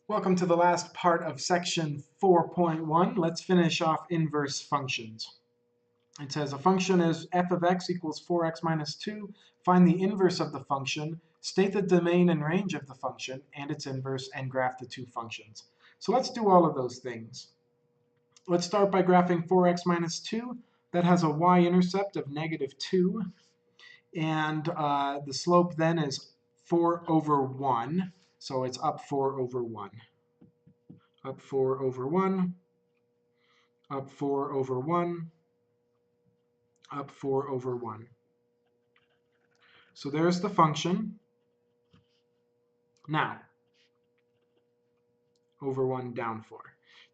Welcome to the last part of section 4.1. Let's finish off inverse functions. It says a function is f of x equals 4x minus 2. Find the inverse of the function, state the domain and range of the function and its inverse, and graph the two functions. So let's do all of those things. Let's start by graphing 4x minus 2. That has a y-intercept of negative 2. And the slope then is 4 over 1. So it's up 4 over 1. Up 4 over 1, up 4 over 1, up 4 over 1. So there's the function. Now, over 1, down 4.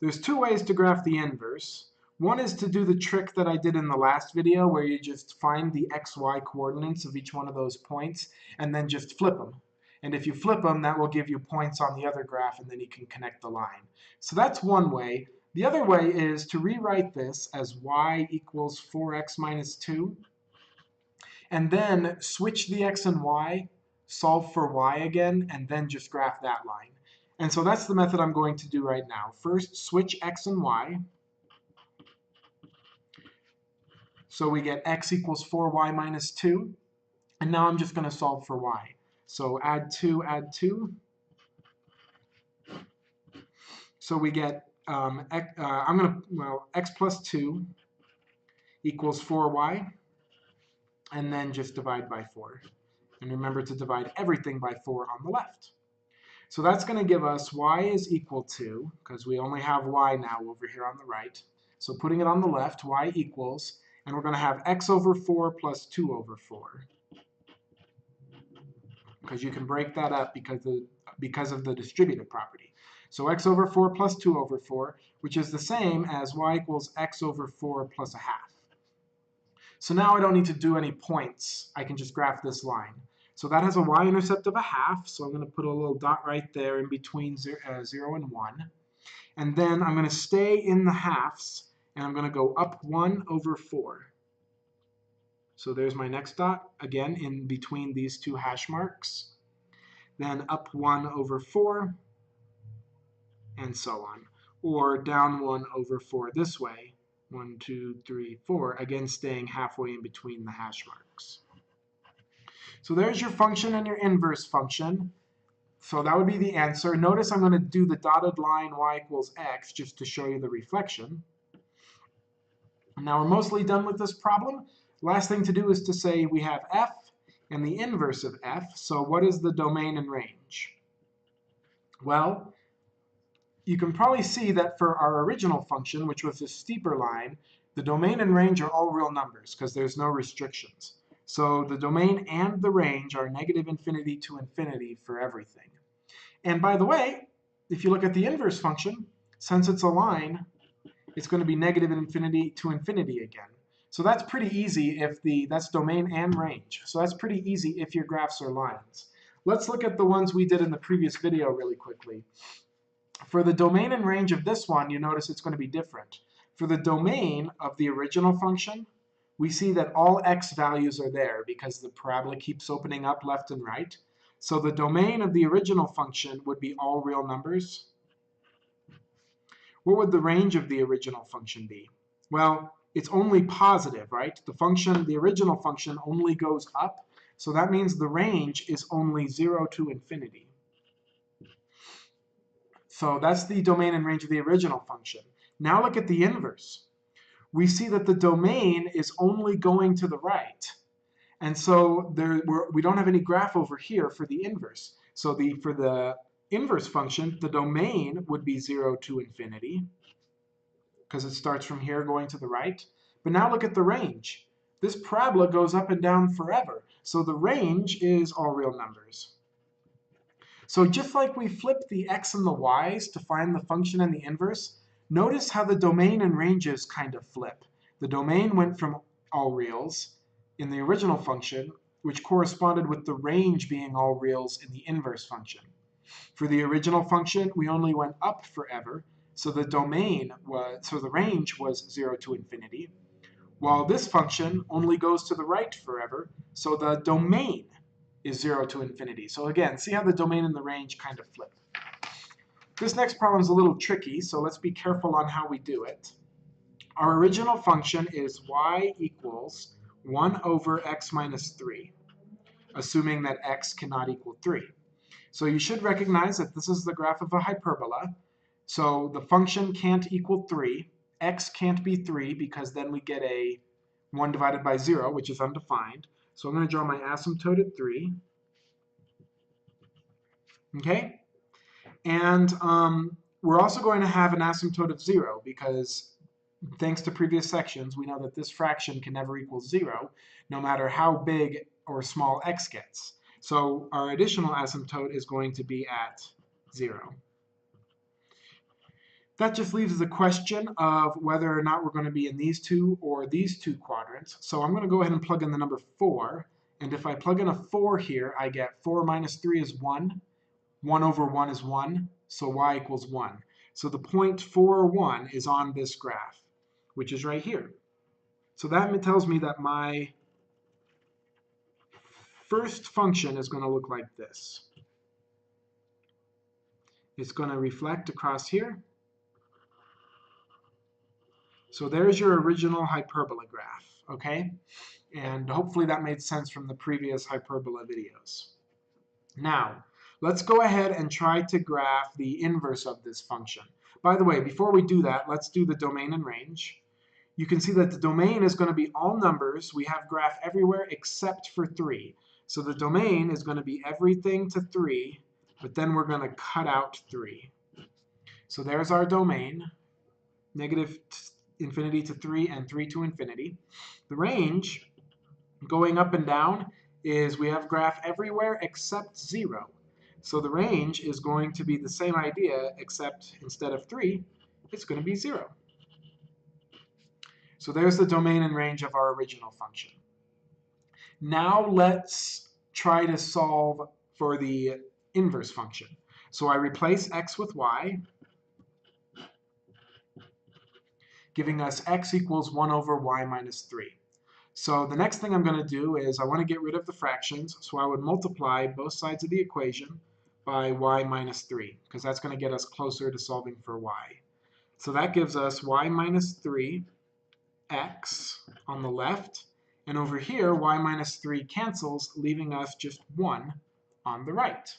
There's two ways to graph the inverse. One is to do the trick that I did in the last video where you just find the xy coordinates of each one of those points and then just flip them. And if you flip them, that will give you points on the other graph, and then you can connect the line. So that's one way. The other way is to rewrite this as y equals 4x minus 2, and then switch the x and y, solve for y again, and then just graph that line. And so that's the method I'm going to do right now. First, switch x and y. So we get x equals 4y minus 2. And now I'm just going to solve for y. So add 2, add 2. So we get x plus 2 equals 4y, and then just divide by 4. And remember to divide everything by 4 on the left. So that's going to give us y is equal to, because we only have y now over here on the right, so putting it on the left, y equals, and we're going to have x over 4 plus 2 over 4. Because you can break that up because of the distributive property. So x over 4 plus 2 over 4, which is the same as y equals x over 4 plus a half. So now I don't need to do any points. I can just graph this line. So that has a y-intercept of a half, so I'm going to put a little dot right there in between 0 and 1. And then I'm going to stay in the halves, and I'm going to go up 1 over 4. So there's my next dot, again, in between these two hash marks. Then up 1 over 4, and so on. Or down 1 over 4 this way. 1, 2, 3, 4, again staying halfway in between the hash marks. So there's your function and your inverse function. So that would be the answer. Notice I'm going to do the dotted line y equals x just to show you the reflection. Now we're mostly done with this problem. Last thing to do is to say we have f and the inverse of f. So what is the domain and range? Well, you can probably see that for our original function, which was a steeper line, the domain and range are all real numbers because there's no restrictions. So the domain and the range are negative infinity to infinity for everything. And by the way, if you look at the inverse function, since it's a line, it's going to be negative infinity to infinity again. So that's pretty easy if that's domain and range. So that's pretty easy if your graphs are lines. Let's look at the ones we did in the previous video really quickly. For the domain and range of this one, you notice it's going to be different. For the domain of the original function, we see that all x values are there because the parabola keeps opening up left and right. So the domain of the original function would be all real numbers. What would the range of the original function be? Well, it's only positive, right? The original function only goes up, so that means the range is only 0 to infinity. So that's the domain and range of the original function. Now look at the inverse. We see that the domain is only going to the right. And so we don't have any graph over here for the inverse. So for the inverse function, the domain would be 0 to infinity, because it starts from here going to the right. But now look at the range. This parabola goes up and down forever. So the range is all real numbers. So just like we flipped the x and the y's to find the function and the inverse, notice how the domain and ranges kind of flip. The domain went from all reals in the original function, which corresponded with the range being all reals in the inverse function. For the original function, we only went up forever, so the range was 0 to infinity, while this function only goes to the right forever, so the domain is 0 to infinity. So again, see how the domain and the range kind of flip. This next problem is a little tricky, so let's be careful on how we do it. Our original function is y equals 1 over x minus 3, assuming that x cannot equal 3. So you should recognize that this is the graph of a hyperbola. So the function can't equal 3. X can't be 3 because then we get a 1 divided by 0, which is undefined. So I'm going to draw my asymptote at 3. Okay? And we're also going to have an asymptote of 0 because thanks to previous sections, we know that this fraction can never equal 0, no matter how big or small x gets. So our additional asymptote is going to be at 0. That just leaves the question of whether or not we're going to be in these two or these two quadrants. So I'm going to go ahead and plug in the number 4. And if I plug in a 4 here, I get 4 minus 3 is 1. 1 over 1 is 1. So y equals 1. So the point 4, 1 is on this graph, which is right here. So that tells me that my first function is going to look like this. It's going to reflect across here. So there's your original hyperbola graph, okay? And hopefully that made sense from the previous hyperbola videos. Now, let's go ahead and try to graph the inverse of this function. By the way, before we do that, let's do the domain and range. You can see that the domain is going to be all numbers. We have graph everywhere except for 3. So the domain is going to be everything to 3, but then we're going to cut out 3. So there's our domain, negative infinity to 3 and 3 to infinity. The range, going up and down, is we have graph everywhere except 0. So the range is going to be the same idea, except instead of 3, it's going to be 0. So there's the domain and range of our original function. Now let's try to solve for the inverse function. So I replace x with y, giving us x equals 1 over y minus 3. So the next thing I'm going to do is I want to get rid of the fractions, so I would multiply both sides of the equation by y minus 3, because that's going to get us closer to solving for y. So that gives us y minus 3 x on the left, and over here y minus 3 cancels, leaving us just 1 on the right.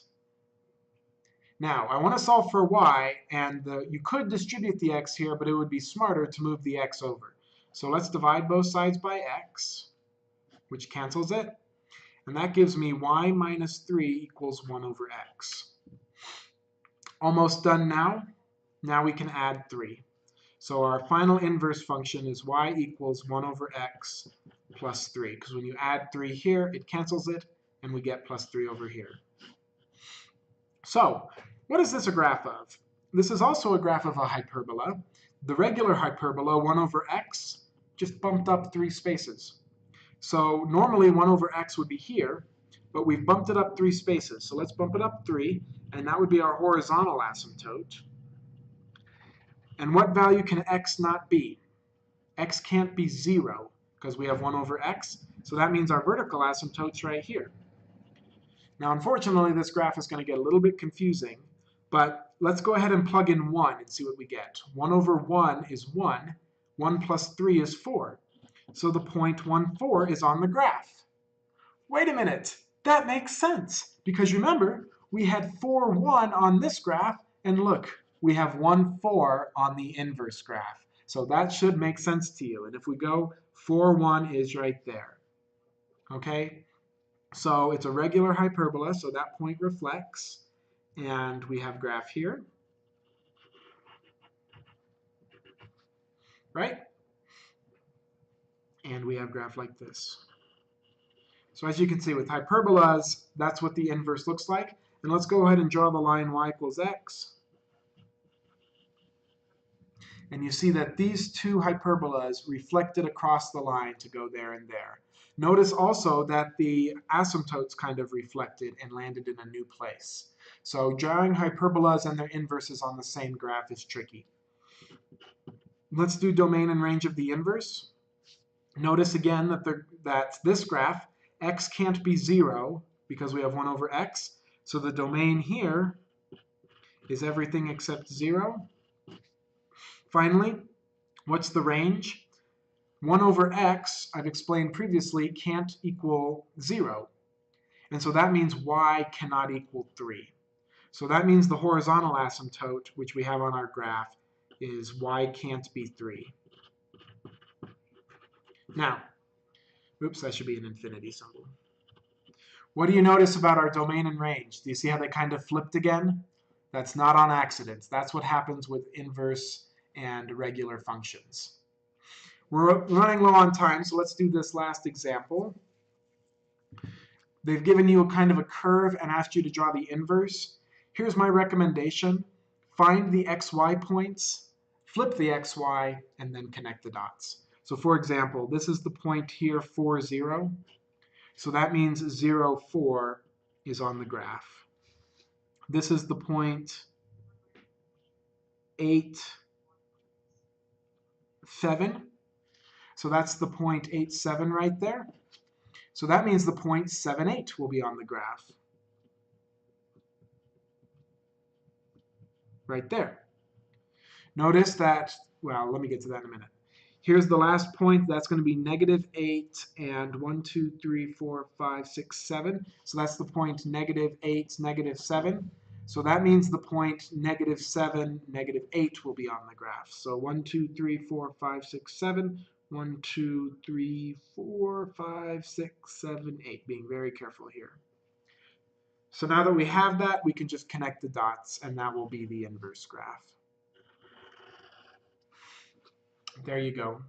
Now, I want to solve for y, and you could distribute the x here, but it would be smarter to move the x over. So let's divide both sides by x, which cancels it, and that gives me y minus 3 equals 1 over x. Almost done now. Now we can add 3. So our final inverse function is y equals 1 over x plus 3, because when you add 3 here, it cancels it, and we get plus 3 over here. So, what is this a graph of? This is also a graph of a hyperbola. The regular hyperbola, 1 over x, just bumped up 3 spaces. So normally 1 over x would be here, but we've bumped it up 3 spaces. So let's bump it up 3, and that would be our horizontal asymptote. And what value can x not be? X can't be 0, because we have 1 over x, so that means our vertical asymptote's right here. Now, unfortunately, this graph is going to get a little bit confusing, but let's go ahead and plug in 1 and see what we get. 1 over 1 is 1. 1 plus 3 is 4. So the point 1, 4 is on the graph. Wait a minute. That makes sense. Because remember, we had 4, 1 on this graph, and look, we have 1, 4 on the inverse graph. So that should make sense to you. And if we go, 4, 1 is right there. Okay? So it's a regular hyperbola, so that point reflects. And we have graph here. Right? And we have graph like this. So as you can see with hyperbolas, that's what the inverse looks like. And let's go ahead and draw the line y equals x. And you see that these two hyperbolas reflected across the line to go there and there. Notice also that the asymptotes kind of reflected and landed in a new place. So drawing hyperbolas and their inverses on the same graph is tricky. Let's do domain and range of the inverse. Notice again that this graph, x can't be 0 because we have 1 over x. So the domain here is everything except 0. Finally, what's the range? 1 over x, I've explained previously, can't equal 0. And so that means y cannot equal 3. So that means the horizontal asymptote, which we have on our graph, is y can't be 3. Now, oops, that should be an infinity symbol. What do you notice about our domain and range? Do you see how they kind of flipped again? That's not on accident. That's what happens with inverse and regular functions. We're running low on time, so let's do this last example. They've given you a kind of a curve and asked you to draw the inverse. Here's my recommendation. Find the xy points, flip the xy, and then connect the dots. So for example, this is the point here, 4, 0. So that means 0, 4 is on the graph. This is the point 8, 7. So that's the point 8, 7 right there. So that means the point 7, 8 will be on the graph. Right there. Notice that, well, let me get to that in a minute. Here's the last point. That's going to be -8 and 1, 2, 3, 4, 5, 6, 7. So that's the point -8, -7. So that means the point -7, -8 will be on the graph. So 1, 2, 3, 4, 5, 6, 7. 1, 2, 3, 4, 5, 6, 7, 8. Being very careful here. So now that we have that, we can just connect the dots, and that will be the inverse graph. There you go.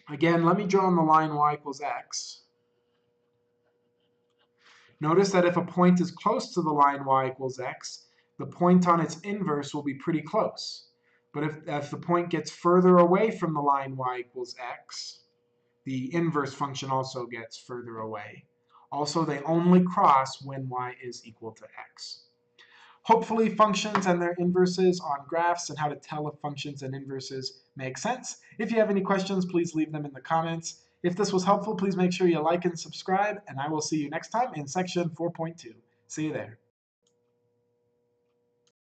Again, let me draw on the line y equals x. Notice that if a point is close to the line y equals x, the point on its inverse will be pretty close. But if the point gets further away from the line y equals x, the inverse function also gets further away. Also, they only cross when y is equal to x. Hopefully functions and their inverses on graphs and how to tell if functions and inverses make sense. If you have any questions, please leave them in the comments. If this was helpful, please make sure you like and subscribe, and I will see you next time in section 4.2. See you there.